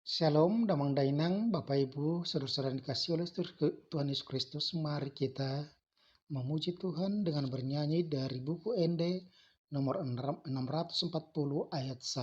Shalom, damang dainang, Bapak Ibu, saudara-saudara yang dikasih oleh Tuhan Yesus Kristus. Mari kita memuji Tuhan dengan bernyanyi dari buku Ende nomor 640 ayat 1.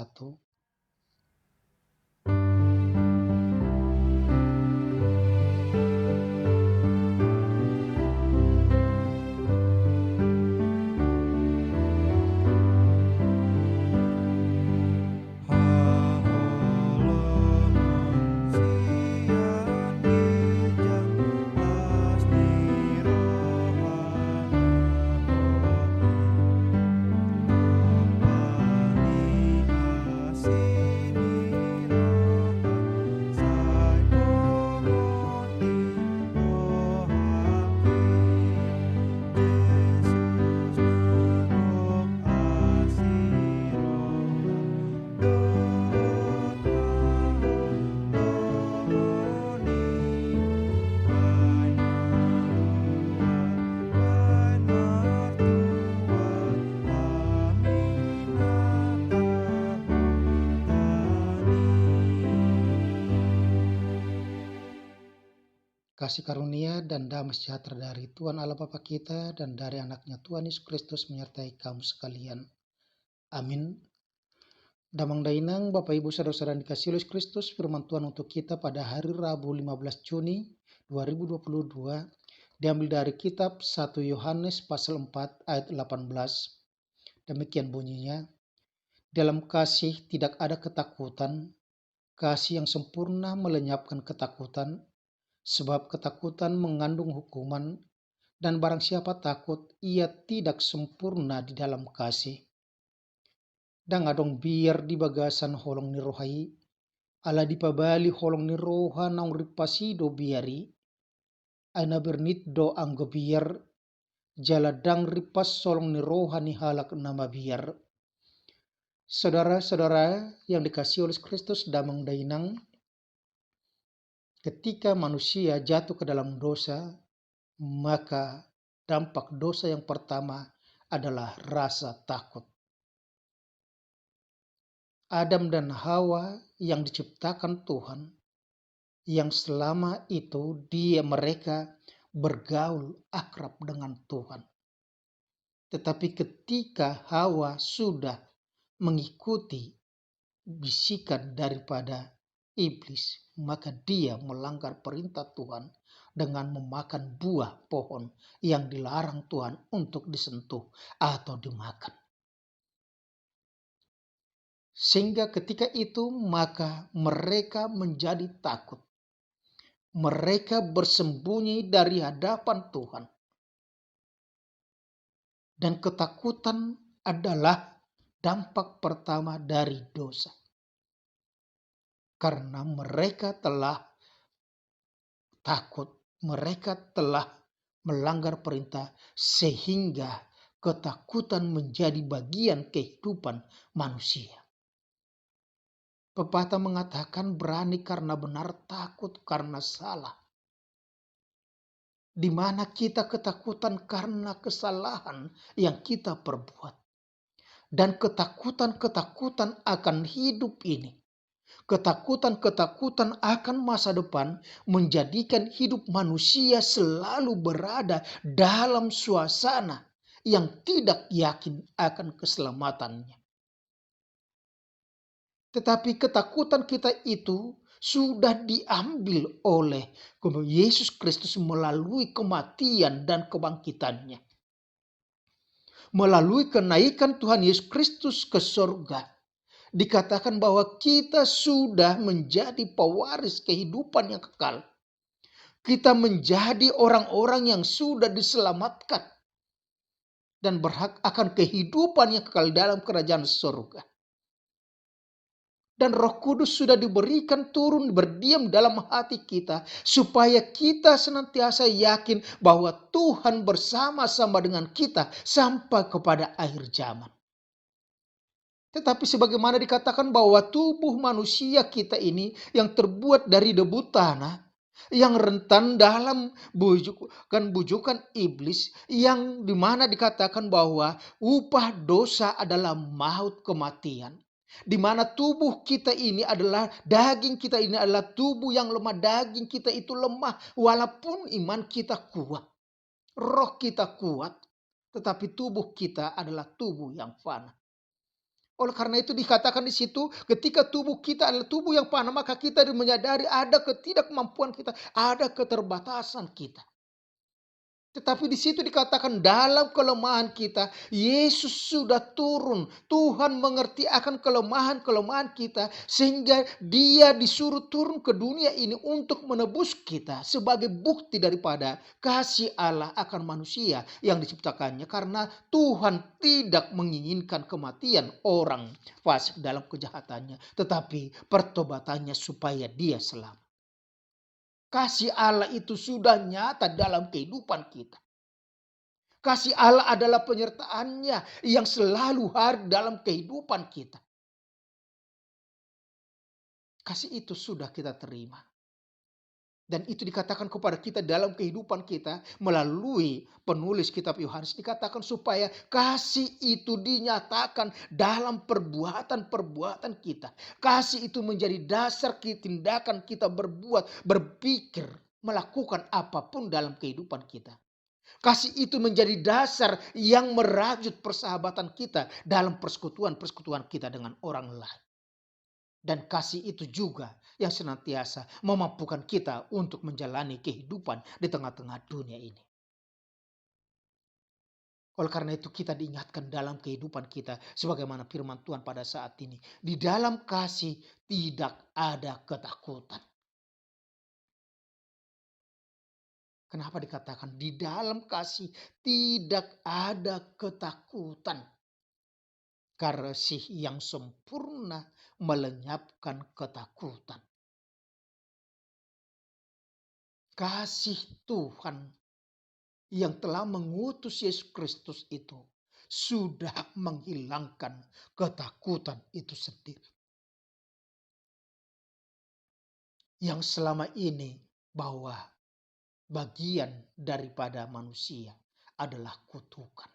Kasih karunia dan damai sejahtera dari Tuhan Allah Bapa kita dan dari anaknya Tuhan Yesus Kristus menyertai kamu sekalian. Amin. Damang dainang, Bapak Ibu saudara-saudara yang dikasih oleh Kristus, firman Tuhan untuk kita pada hari Rabu 15 Juni 2022 diambil dari kitab 1 Yohanes pasal 4 ayat 18. Demikian bunyinya, dalam kasih tidak ada ketakutan, kasih yang sempurna melenyapkan ketakutan, sebab ketakutan mengandung hukuman, dan barang siapa takut, ia tidak sempurna di dalam kasih. Dan adong biar di bagasan holong ni rohai, ala di pabali holong ni roha naung ripasido biari, aina bernit do anggo biar, jaladang ripas solong ni roha ni halak nama biar. Saudara-saudara yang dikasih oleh Kristus damang dainang, ketika manusia jatuh ke dalam dosa, maka dampak dosa yang pertama adalah rasa takut. Adam dan Hawa yang diciptakan Tuhan, yang selama itu mereka bergaul akrab dengan Tuhan. Tetapi ketika Hawa sudah mengikuti bisikan daripada iblis, maka dia melanggar perintah Tuhan dengan memakan buah pohon yang dilarang Tuhan untuk disentuh atau dimakan. Sehingga ketika itu maka mereka menjadi takut. Mereka bersembunyi dari hadapan Tuhan. Dan ketakutan adalah dampak pertama dari dosa. Karena mereka telah takut, mereka telah melanggar perintah, sehingga ketakutan menjadi bagian kehidupan manusia. Pepatah mengatakan berani karena benar, takut karena salah. Di mana kita ketakutan karena kesalahan yang kita perbuat. Dan ketakutan-ketakutan akan hidup ini, ketakutan-ketakutan akan masa depan menjadikan hidup manusia selalu berada dalam suasana yang tidak yakin akan keselamatannya. Tetapi ketakutan kita itu sudah diambil oleh Yesus Kristus melalui kematian dan kebangkitannya. Melalui kenaikan Tuhan Yesus Kristus ke surga, dikatakan bahwa kita sudah menjadi pewaris kehidupan yang kekal. Kita menjadi orang-orang yang sudah diselamatkan dan berhak akan kehidupan yang kekal dalam kerajaan surga. Dan Roh Kudus sudah diberikan turun berdiam dalam hati kita, supaya kita senantiasa yakin bahwa Tuhan bersama-sama dengan kita sampai kepada akhir zaman. Tetapi sebagaimana dikatakan bahwa tubuh manusia kita ini yang terbuat dari debu tanah, yang rentan dalam bujukan iblis, yang dimana dikatakan bahwa upah dosa adalah maut, kematian. Di mana tubuh kita ini adalah, daging kita ini adalah tubuh yang lemah. Daging kita itu lemah. Walaupun iman kita kuat, roh kita kuat, tetapi tubuh kita adalah tubuh yang fana. Oleh karena itu dikatakan di situ, ketika tubuh kita adalah tubuh yang fana, maka kita menyadari ada ketidakmampuan kita, ada keterbatasan kita. Tetapi di situ dikatakan dalam kelemahan kita, Yesus sudah turun. Tuhan mengerti akan kelemahan-kelemahan kita, sehingga Dia disuruh turun ke dunia ini untuk menebus kita sebagai bukti daripada kasih Allah akan manusia yang diciptakannya. Karena Tuhan tidak menginginkan kematian orang fasik dalam kejahatannya, tetapi pertobatannya supaya dia selamat. Kasih Allah itu sudah nyata dalam kehidupan kita. Kasih Allah adalah penyertaannya yang selalu hadir dalam kehidupan kita. Kasih itu sudah kita terima. Dan itu dikatakan kepada kita dalam kehidupan kita melalui penulis kitab Yohanes. Dikatakan supaya kasih itu dinyatakan dalam perbuatan-perbuatan kita. Kasih itu menjadi dasar tindakan kita berbuat, berpikir, melakukan apapun dalam kehidupan kita. Kasih itu menjadi dasar yang merajut persahabatan kita dalam persekutuan-persekutuan kita dengan orang lain. Dan kasih itu juga yang senantiasa memampukan kita untuk menjalani kehidupan di tengah-tengah dunia ini. Oleh karena itu kita diingatkan dalam kehidupan kita sebagaimana firman Tuhan pada saat ini. Di dalam kasih tidak ada ketakutan. Kenapa dikatakan di dalam kasih tidak ada ketakutan? Kasih yang sempurna melenyapkan ketakutan. Kasih Tuhan yang telah mengutus Yesus Kristus itu sudah menghilangkan ketakutan itu sendiri. Yang selama ini bahwa bagian daripada manusia adalah kutukan.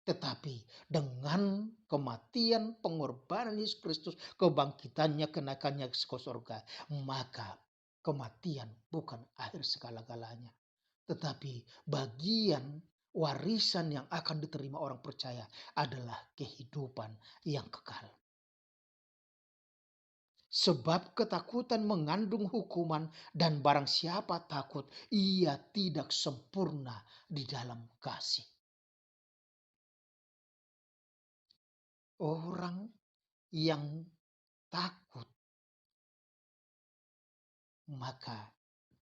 Tetapi dengan kematian, pengorbanan Yesus Kristus, kebangkitannya, kenaikannya ke surga, maka kematian bukan akhir segala-galanya. Tetapi bagian warisan yang akan diterima orang percaya adalah kehidupan yang kekal. Sebab ketakutan mengandung hukuman, dan barang siapa takut, ia tidak sempurna di dalam kasih. Orang yang takut, maka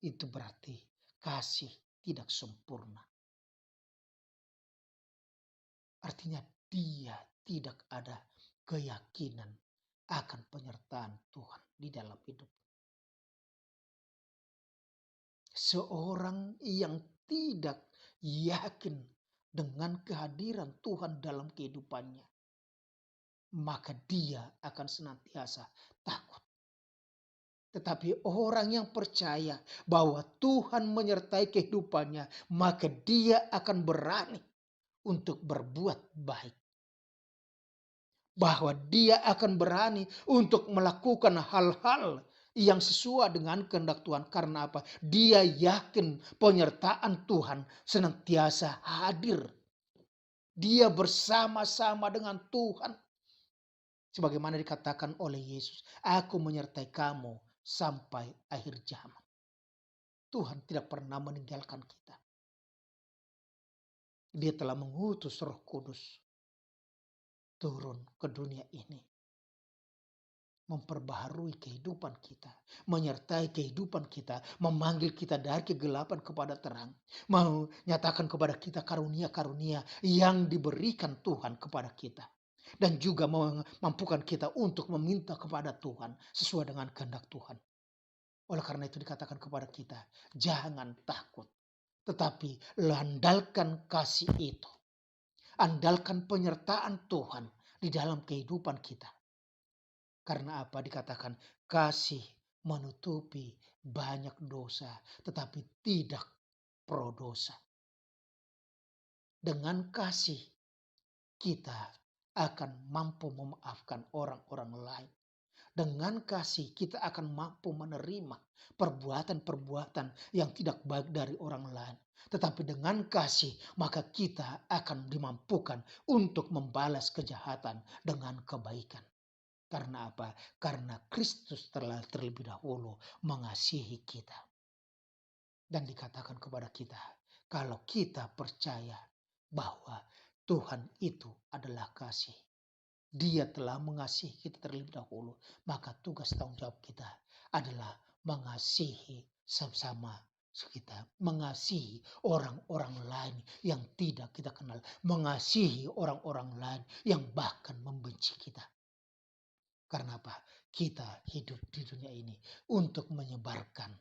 itu berarti kasih tidak sempurna. Artinya dia tidak ada keyakinan akan penyertaan Tuhan di dalam hidup. Seorang yang tidak yakin dengan kehadiran Tuhan dalam kehidupannya, maka dia akan senantiasa takut. Tetapi orang yang percaya bahwa Tuhan menyertai kehidupannya, maka dia akan berani untuk berbuat baik. Bahwa dia akan berani untuk melakukan hal-hal yang sesuai dengan kehendak Tuhan. Karena apa? Dia yakin penyertaan Tuhan senantiasa hadir. Dia bersama-sama dengan Tuhan. Sebagaimana dikatakan oleh Yesus, aku menyertai kamu sampai akhir zaman. Tuhan tidak pernah meninggalkan kita. Dia telah mengutus Roh Kudus turun ke dunia ini, memperbaharui kehidupan kita, menyertai kehidupan kita, memanggil kita dari kegelapan kepada terang, menyatakan kepada kita karunia-karunia yang diberikan Tuhan kepada kita, dan juga memampukan kita untuk meminta kepada Tuhan sesuai dengan kehendak Tuhan. Oleh karena itu dikatakan kepada kita, jangan takut, tetapi andalkan kasih itu. Andalkan penyertaan Tuhan di dalam kehidupan kita. Karena apa? Dikatakan kasih menutupi banyak dosa, tetapi tidak pro dosa. Dengan kasih kita akan mampu memaafkan orang-orang lain. Dengan kasih kita akan mampu menerima perbuatan-perbuatan yang tidak baik dari orang lain. Tetapi dengan kasih maka kita akan dimampukan untuk membalas kejahatan dengan kebaikan. Karena apa? Karena Kristus telah terlebih dahulu mengasihi kita. Dan dikatakan kepada kita, kalau kita percaya bahwa Tuhan itu adalah kasih, Dia telah mengasihi kita terlebih dahulu, maka tugas tanggung jawab kita adalah mengasihi sesama kita, mengasihi orang-orang lain yang tidak kita kenal, mengasihi orang-orang lain yang bahkan membenci kita. Karena apa? Kita hidup di dunia ini untuk menyebarkan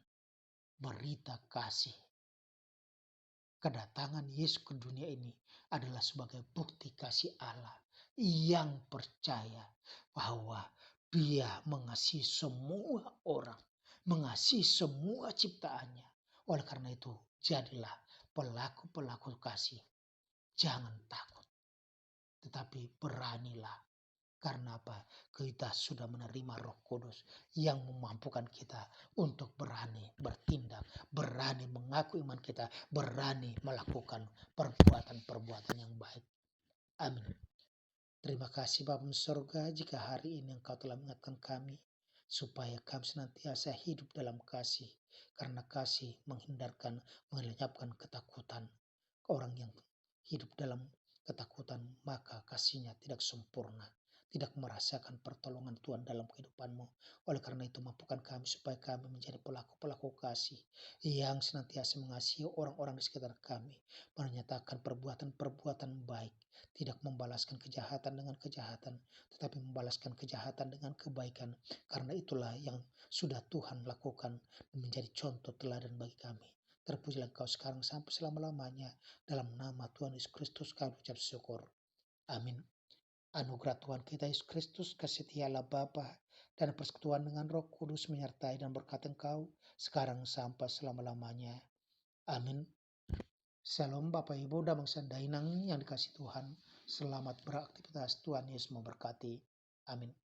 berita kasih. Kedatangan Yesus ke dunia ini adalah sebagai bukti kasih Allah yang percaya bahwa Dia mengasihi semua orang, mengasihi semua ciptaannya. Oleh karena itu, jadilah pelaku-pelaku kasih. Jangan takut, tetapi beranilah. Karena apa? Kita sudah menerima Roh Kudus yang memampukan kita untuk berani bertindak, berani mengaku iman kita, berani melakukan perbuatan-perbuatan yang baik. Amin. Terima kasih Bapa di surga, jika hari ini Engkau telah mengingatkan kami supaya kami senantiasa hidup dalam kasih. Karena kasih menghindarkan, melenyapkan ketakutan. Orang yang hidup dalam ketakutan maka kasihnya tidak sempurna, tidak merasakan pertolongan Tuhan dalam kehidupanmu. Oleh karena itu mampukan kami supaya kami menjadi pelaku-pelaku kasih yang senantiasa mengasihi orang-orang di sekitar kami, menyatakan perbuatan-perbuatan baik, tidak membalaskan kejahatan dengan kejahatan, tetapi membalaskan kejahatan dengan kebaikan. Karena itulah yang sudah Tuhan lakukan dan menjadi contoh teladan bagi kami. Terpujilah Engkau sekarang sampai selama-lamanya. Dalam nama Tuhan Yesus Kristus kami ucap syukur. Amin. Anugerah Tuhan kita Yesus Kristus, kasih Allah Bapa, dan persekutuan dengan Roh Kudus menyertai dan berkati Engkau sekarang sampai selama-lamanya. Amin. Shalom Bapak Ibu dan bangsa Dainang yang dikasih Tuhan. Selamat beraktivitas, Tuhan Yesus memberkati. Amin.